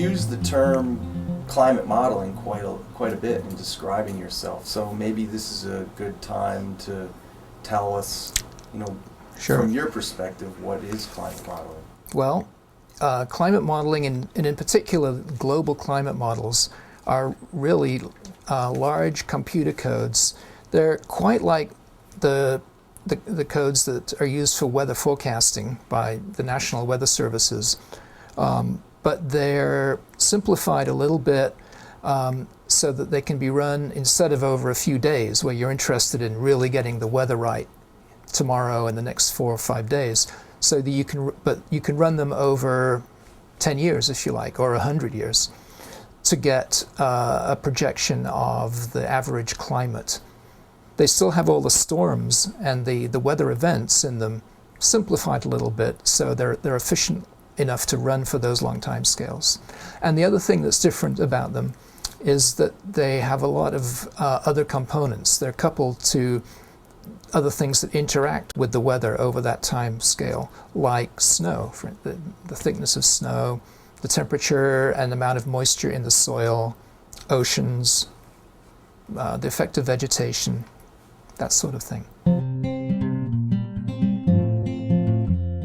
use the term climate modeling quite a bit in describing yourself. So maybe this is a good time to tell us, Sure. From your perspective, what is climate modeling? Well, climate modeling, and in particular global climate models, are really large computer codes. They're quite like the codes that are used for weather forecasting by the National Weather Services, but they're simplified a little bit so that they can be run instead of over a few days, where you're interested in really getting the weather right tomorrow and the next 4 or 5 days. So that you can run them over 10 years, if you like, or 100 years, to get a projection of the average climate. They still have all the storms and the weather events in them, simplified a little bit, so they're efficient enough to run for those long time scales. And the other thing that's different about them is that they have a lot of other components. They're coupled to other things that interact with the weather over that time scale, like snow, the thickness of snow, the temperature and amount of moisture in the soil, oceans, the effect of vegetation, that sort of thing.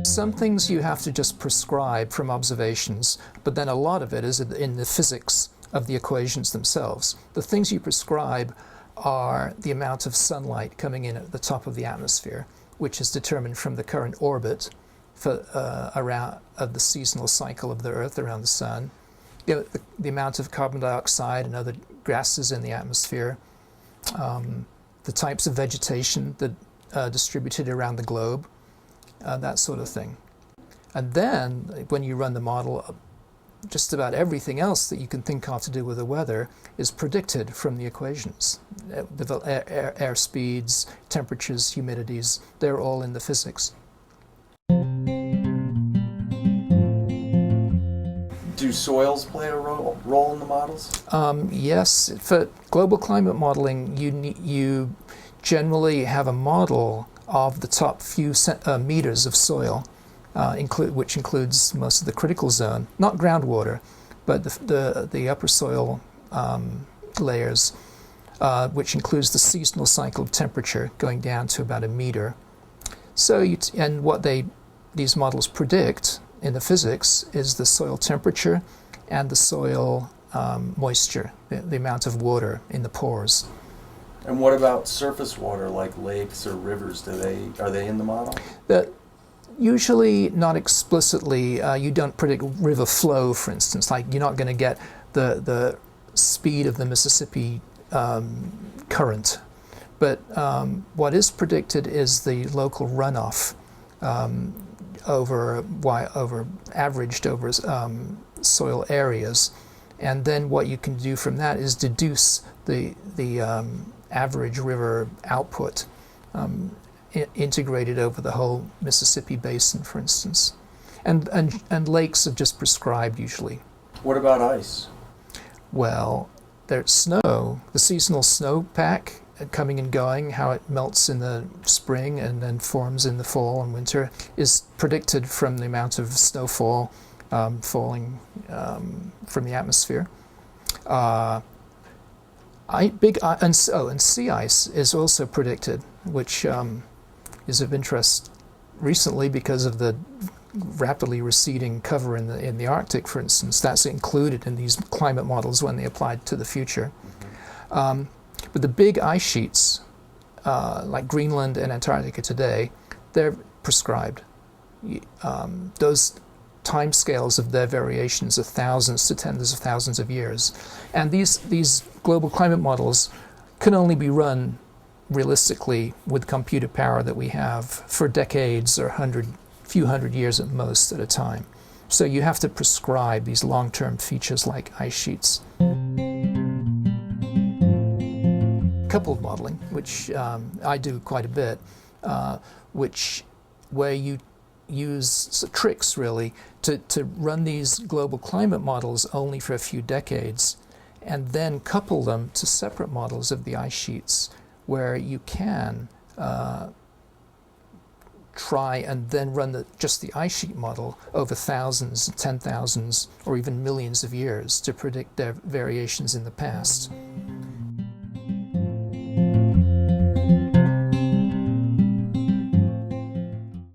Some things you have to just prescribe from observations, but then a lot of it is in the physics of the equations themselves. The things you prescribe are the amount of sunlight coming in at the top of the atmosphere, which is determined from the current orbit for of the seasonal cycle of the Earth around the Sun, the amount of carbon dioxide and other gases in the atmosphere, the types of vegetation that are distributed around the globe, that sort of thing. And then when you run the model, just about everything else that you can think of to do with the weather is predicted from the equations. The air speeds, temperatures, humidities, they're all in the physics. Do soils play a role in the models? Yes. For global climate modeling, you generally have a model of the top few meters of soil, which includes most of the critical zone, not groundwater, but the upper soil layers, which includes the seasonal cycle of temperature going down to about a meter. So, and what these models predict in the physics is the soil temperature and the soil moisture, the amount of water in the pores. And what about surface water, like lakes or rivers? Are they in the model? Usually not explicitly. You don't predict river flow, for instance. Like, you're not going to get the speed of the Mississippi current. But what is predicted is the local runoff averaged over soil areas. And then what you can do from that is deduce the average river output integrated over the whole Mississippi basin, for instance. And lakes are just prescribed usually. What about ice? Well, there's snow, the seasonal snowpack coming and going, how it melts in the spring and then forms in the fall and winter, is predicted from the amount of snowfall falling from the atmosphere. And sea ice is also predicted, which is of interest recently because of the rapidly receding cover in the Arctic, for instance. That's included in these climate models when they applied to the future. Mm-hmm. But the big ice sheets, like Greenland and Antarctica today, they're prescribed. Those timescales of their variations are thousands to tens of thousands of years. And these global climate models can only be run realistically with computer power that we have for decades or few hundred years at most at a time. So you have to prescribe these long-term features like ice sheets. Coupled modeling, which I do quite a bit, where you use tricks really to run these global climate models only for a few decades and then couple them to separate models of the ice sheets where you can try and then run just the ice sheet model over thousands, 10,000s, or even millions of years to predict their variations in the past.